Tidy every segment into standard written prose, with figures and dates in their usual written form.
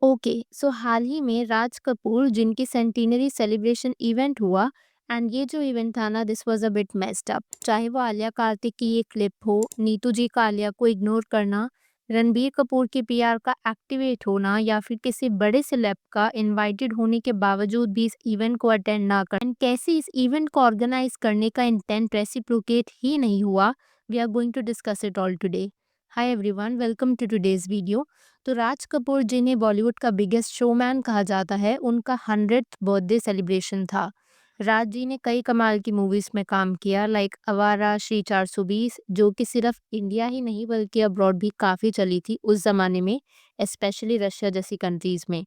Okay, सो हाल ही में राज कपूर जिनकी centenary celebration event हुआ एंड ये जो इवेंट था ना, this was a bit messed up. चाहे वो आलिया कार्तिक की ये क्लिप हो, नीतू जी का आलिया को इग्नोर करना, रणबीर कपूर की पीआर का एक्टिवेट होना, या फिर किसी बड़े सेलेब का इनवाइटेड होने के बावजूद भी इस इवेंट को अटेंड ना करना, एंड कैसे इस इवेंट को ऑर्गेनाइज करने का इंटेंट रेसिप्रोकेट ही नहीं हुआ, we are going to discuss it all today. Hi everyone, welcome to today's video. तो राज कपूर जिन्हें बॉलीवुड का बिगेस्ट शोमैन कहा जाता है, उनका 100th बर्थडे सेलिब्रेशन था। राज जी ने कई कमाल की मूवीज में काम किया, लाइक आवारा, श्री 420, जो कि सिर्फ इंडिया ही नहीं बल्कि अब्रॉड भी काफ़ी चली थी उस ज़माने में, स्पेशली रशिया जैसी कंट्रीज़ में।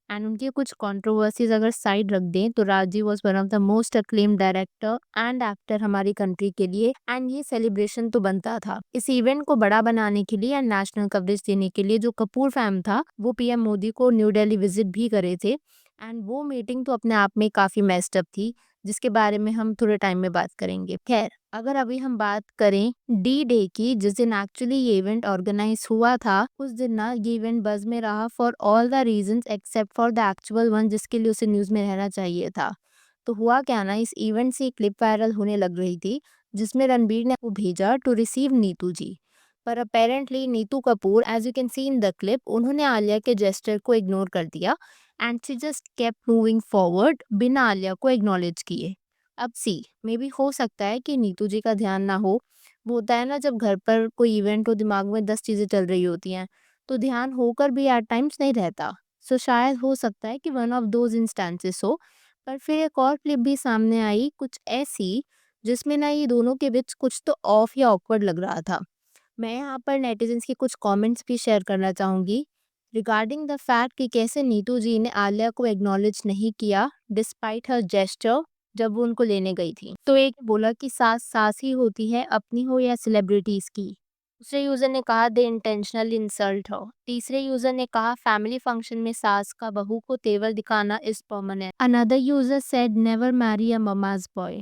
एंड उनकी कुछ कंट्रोवर्सीज अगर साइड रख दें, तो Raj ji was one of the most acclaimed director and actor हमारी कंट्री के लिए, एंड ये सेलिब्रेशन तो बनता था। इस इवेंट को बड़ा बनाने के लिए एंड नेशनल कवरेज देने के लिए जो कपूर फैम था, वो पीएम मोदी को न्यू दिल्ली विजिट भी करे थे। एंड वो मीटिंग तो अपने आप में काफ़ी मेस्ड अप थी, जिसके बारे में हम थोड़े टाइम में बात करेंगे। खैर, अगर अभी हम बात करें डी डे की, जिस दिन एक्चुअली ये इवेंट ऑर्गेनाइज हुआ था, उस दिन ना ये इवेंट बज में रहा for all the reasons except for the actual one जिसके लिए उसे न्यूज़ में रहना चाहिए था। तो हुआ क्या ना, इस इवेंट से एक क्लिप वायरल होने लग रही थी, जिसमें रणबीर ने वो भेजा टू रिसीव नीतू जी। पर apparently Neetu Kapoor, as you can see in the clip, उन्होंने आलिया के जेस्चर को इग्नोर कर दिया and she just kept moving forward बिना आलिया को एक्नॉलेज किए। अब सी, मे बी हो सकता है कि नीतू जी का ध्यान ना हो। वो होता है ना, जब घर पर कोई इवेंट हो, दिमाग में 10 चीज़ें चल रही होती हैं, तो ध्यान होकर भी एट टाइम्स नहीं रहता। सो शायद हो सकता है कि वन ऑफ दोज इंस्टेंसेस हो। पर फिर एक और क्लिप भी सामने आई, कुछ ऐसी, जिसमें ना ये दोनों के बीच कुछ तो ऑफ या ऑकवर्ड लग रहा था। मैं यहाँ पर नेटिजन्स के कुछ कमेंट्स भी शेयर करना चाहूँगी रिगार्डिंग द फैक्ट कि कैसे नीतू जी ने आलिया को एक्नॉलेज नहीं किया डिस्पाइट हर जेस्चर, जब वो उनको लेने गई थी। तो एक बोला कि सास सास ही होती है, अपनी हो या सेलिब्रिटीज की। दूसरे यूजर ने कहा दे इंटेंशनली इंसल्ट हो। तीसरे यूजर ने कहा फैमिली फंक्शन में सास का बहू को तेवर दिखाना is permanent. Another user said never marry a mama's boy.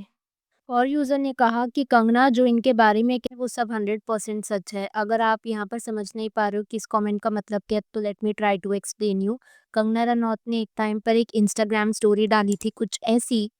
और यूज़र ने कहा कि कंगना जो इनके बारे में क्या, वो सब 100% सच है। अगर आप यहाँ पर समझ नहीं पा रहे हो कि इस कमेंट का मतलब क्या है, तो let me try to explain you. Kangana Ranaut ने एक टाइम पर एक इंस्टाग्राम स्टोरी डाली थी कुछ ऐसी।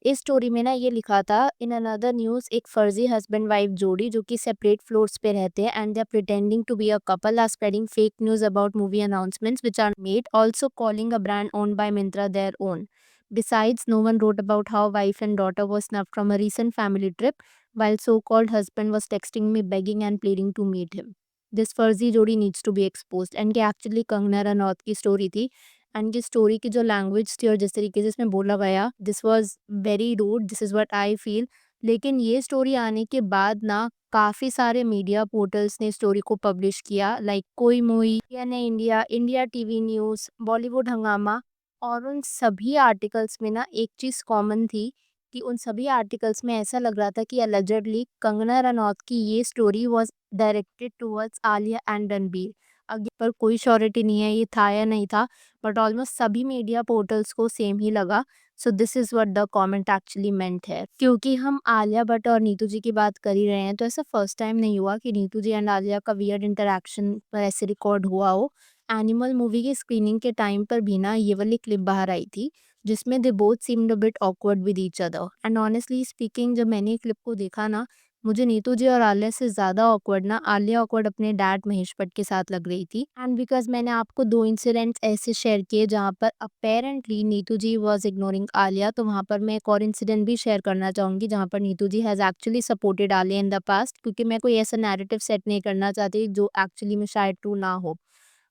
इस स्टोरी में ना ये लिखा था, इन अनदर न्यूज़ एक फर्जी हस्बैंड वाइफ जोड़ी जो कि सेपरेट फ्लोर्स पे रहते हैं and they are pretending to be a couple are spreading fake news about movie announcements which are made, also calling a brand owned by Myntra their own. Besides, no one wrote about how wife and daughter was snubbed from a recent family trip, while so-called husband was texting me begging and pleading to meet him. This फर्जी जोड़ी needs to be exposed. And कि actually Kangana Ranaut की story थी, and की story की जो language थी और जिस तरीके से इसमें बोला गया, this was very rude, this is what I feel. लेकिन ये स्टोरी आने के बाद ना काफ़ी सारे मीडिया पोर्टल्स ने स्टोरी को पब्लिश किया, like Koimoi, India, India TV news, Bollywood Hungama. और उन सभी आर्टिकल्स में ना एक चीज़ कॉमन थी कि उन सभी आर्टिकल्स में ऐसा लग रहा था कि अलेजेडली कंगना रनौत की ये story was directed towards Alia and Ranbir. अगे पर कोई श्योरिटी नहीं है ये था या नहीं था, बट ऑलमोस्ट सभी मीडिया पोर्टल्स को सेम ही लगा। So this is what the comment actually मेंट है। क्योंकि हम आलिया भट्ट और नीतू जी की बात कर ही रहे हैं, तो ऐसा फर्स्ट टाइम नहीं हुआ कि नीतू जी एंड आलिया का वियर्ड इंटरेक्शन पर ऐसे रिकॉर्ड हुआ हो। एनिमल मूवी की स्क्रीनिंग के टाइम पर भी ना ये वाली क्लिप बाहर आई थी, जिसमें they both seemed a bit awkward with each other. And honestly speaking, जब मैंने क्लिप को देखा ना, मुझे नीतू जी और आलिया से ज़्यादा ऑकवर्ड ना आलिया ऑकवर्ड अपने डैड महेश भट्ट के साथ लग रही थी। एंड बिकॉज मैंने आपको 2 इंसिडेंट्स ऐसे शेयर किए जहाँ पर apparently Neetu ji was ignoring Alia, तो वहाँ पर मैं एक और इंसिडेंट भी शेयर करना चाहूँगी जहाँ पर Neetu ji has actually supported Alia in the past, क्योंकि मैं कोई ऐसा नैरेटिव सेट नहीं करना चाहती जो एक्चुअली में शायद ट्रू ना हो।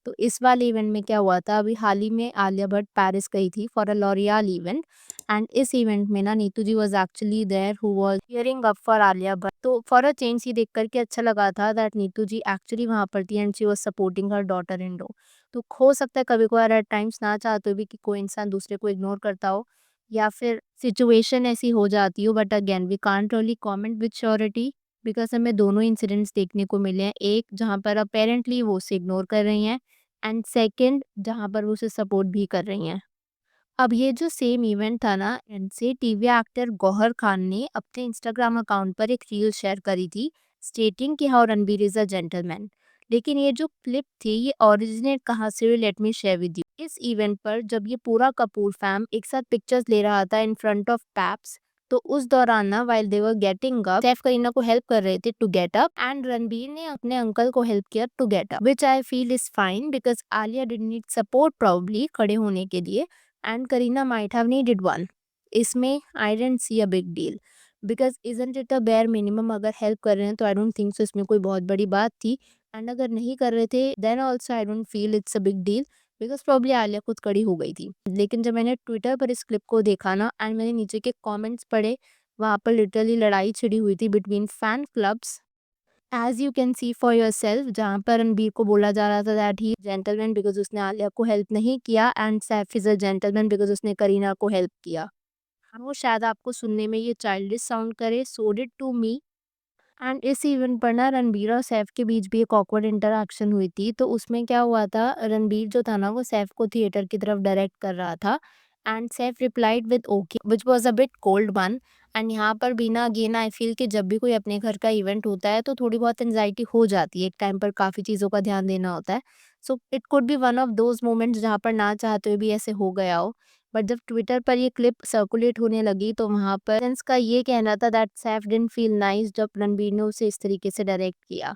तो इस वाले इवेंट में क्या हुआ था, अभी हाल ही में आलिया भट्ट पेरिस गई थी for a L'Oreal event, and इस इवेंट में ना Neetu ji was actually there who was hearing up for Alia Bhatt. तो फॉर अ चेंज ये देख करके अच्छा लगा था दैट नीतू जी एक्चुअली वहाँ पर थी and she was supporting her daughter in law. तो हो सकता है कभी कभार एट टाइम्स ना चाहते हुए भी कि कोई इंसान दूसरे को इग्नोर करता हो, या फिर सिचुएशन ऐसी हो जाती हो, but again we can't really comment with surety, because हमें दोनों इंसिडेंट्स देखने को मिले हैं। एक जहाँ पर अपेरेंटली वो उसे इग्नोर कर रही हैं, एंड सेकंड जहाँ पर वो उसे सपोर्ट भी कर रही हैं। अब ये जो सेम इवेंट था ना, इनसे टीवी एक्टर गौहर खान ने अपने इंस्टाग्राम अकाउंट पर एक रील शेयर करी थी, स्टेटिंग कि how Ranbir is a gentleman. लेकिन ये जो क्लिप थी ये ओरिजिनेट कहाँ से हुई, let me share with you. इस इवेंट पर जब ये पूरा कपूर फैम एक साथ पिक्चर्स ले रहा था इन फ्रंट ऑफ पैप्स, तो उस दौरान ना while they were getting up, Saif Kareena को हेल्प कर रहे थे to get up and Ranbir ने अपने अंकल को हेल्प किया to get up, which I feel is fine because Alia did need support probably खड़े होने के लिए and Kareena might have needed one. इसमें I don't see a big deal because isn't it a bare minimum, अगर help कर रहे हैं तो आई डोंट थिंक सो इसमें कोई बहुत बड़ी बात थी, एंड अगर नहीं कर रहे थे then also I don't feel it's a big deal because probably Alia खुद कड़ी हो गई थी। लेकिन जब मैंने ट्विटर पर इस क्लिप को देखा ना एंड मैंने नीचे के कमेंट्स पढ़े, वहाँ पर लिटरली लड़ाई छिड़ी हुई थी between fan clubs, as you can see for yourself, जहाँ पर रणबीर को बोला जा रहा था दैट ही जेंटलमैन बिकॉज उसने आलिया को हेल्प नहीं किया and Saif is a gentleman because उसने करीना को हेल्प किया। हाँ, वो शायद आपको सुनने में ये चाइल्डिश साउंड करे, so did to me. And इस इवेंट पर ना रणबीर और सैफ के बीच भी एक ऑकवर्ड इंटरैक्शन हुई थी। तो उसमें क्या हुआ था, रणबीर जो था ना वो सैफ को थिएटर की तरफ डायरेक्ट कर रहा था and Saif replied with okay which was a bit cold one. And यहाँ पर भी ना अगेन आई फील कि जब भी कोई अपने घर का इवेंट होता है तो थोड़ी बहुत एंजाइटी हो जाती है, एक टाइम पर काफ़ी चीज़ों का ध्यान देना होता है। So it could be one of those moments जहाँ पर ना चाहते हुए भी ऐसे हो गया हो। बट जब ट्विटर पर ये क्लिप सर्कुलेट होने लगी तो वहाँ पर सेंस का ये कहना था that Saif didn't feel nice जब रणबीर ने उसे इस तरीके से डायरेक्ट किया।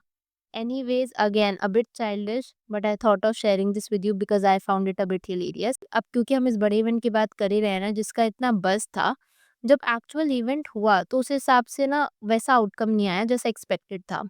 Anyways again a bit childish but I thought of sharing this with you because I found it a bit hilarious. अब क्योंकि हम इस बड़े इवेंट की बात कर ही रहे हैं ना जिसका इतना बज़ था, जब एक्चुअल इवेंट हुआ तो उस हिसाब से ना वैसा आउटकम नहीं आया जैसा एक्सपेक्टेड था।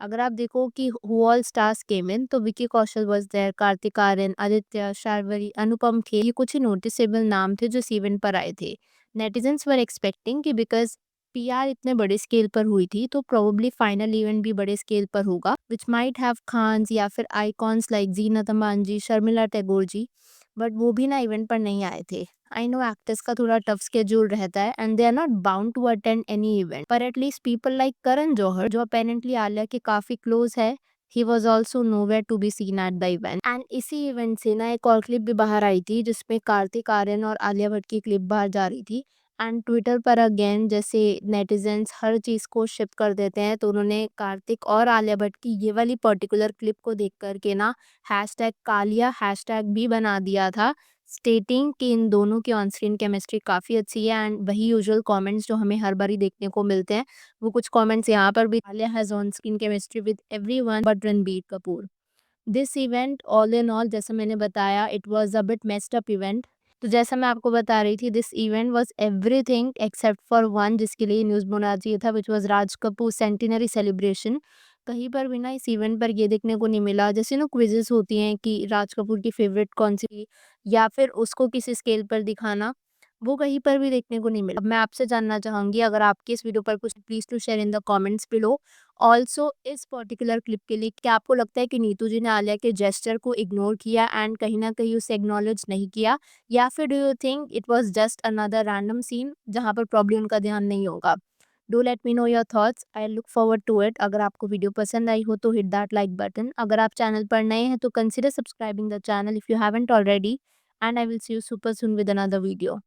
अगर आप देखो कि हु ऑल स्टार्स केम इन, तो विकी कौशल वाज देयर, कार्तिक आर्यन, आदित्य, शार्वरी, अनुपम खेर, ये कुछ ही नोटिसेबल नाम थे जो इस इवेंट पर आए थे। नेटिजन्स वर एक्सपेक्टिंग कि बिकॉज पीआर इतने बड़े स्केल पर हुई थी तो प्रोबेबली फाइनल इवेंट भी बड़े स्केल पर होगा विच माइट हैव खान्स या फिर icons like Zeenat Aman ji, Sharmila Tagore ji, but वो भी ना इवेंट पर नहीं आए थे। आई नो एक्टर्स का थोड़ा टफ स्केड्यूल रहता है and they are not bound to attend any event, पर at least people like Karan Johar जो अपेरेंटली आलिया के काफी क्लोज है, he was also nowhere to be seen at the event. And इसी इवेंट से ना एक और क्लिप भी बाहर आई थी जिसमें कार्तिक आर्यन और आलिया भट्ट की क्लिप बाहर जा रही थी एंड ट्विटर पर अगेन जैसे नेटिजन्स हर चीज़ को शिप कर देते हैं, तो उन्होंने कार्तिक और आलिया भट्ट की ये वाली पर्टिकुलर क्लिप को देख कर के ना हैशटैग कालिया हैशटैग भी बना दिया था, स्टेटिंग कि इन दोनों की ऑन स्क्रीन केमिस्ट्री काफ़ी अच्छी है एंड वही यूजुअल कमेंट्स जो हमें हर बारी देखने को मिलते हैं, वो कुछ कमेंट्स यहाँ पर भी, Alia has on screen chemistry with everyone but Ranbir Kapoor. This event all in all जैसा मैंने बताया it was a bit messed up event. तो जैसा मैं आपको बता रही थी this event was everything except for one जिसके लिए न्यूज़ होना चाहिए था, which was Raj Kapoor centenary celebration. कहीं पर भी ना इस इवेंट पर ये देखने को नहीं मिला, जैसे ना क्विजेस होती हैं कि राज कपूर की फेवरेट कौन सी थी या फिर उसको किसी स्केल पर दिखाना, वो कहीं पर भी देखने को नहीं मिला। अब मैं आपसे जानना चाहूंगी अगर आपकी इस वीडियो पर कुछ, please to share in the comments below. Also इस पर्टिकुलर क्लिप के लिए क्या आपको लगता है कि नीतू जी ने आलिया के जेस्चर को इग्नोर किया एंड कहीं ना कहीं उसे एक्नॉलेज नहीं किया, या फिर do you think it was just another random scene जहां पर प्रॉब्लम उनका ध्यान नहीं होगा? Do let me know your thoughts, I look forward to it. अगर आपको वीडियो पसंद आई हो तो हिट दैट लाइक बटन, अगर आप चैनल पर नए हैं तो consider subscribing the channel if you haven't already, and I will see you super soon with another video.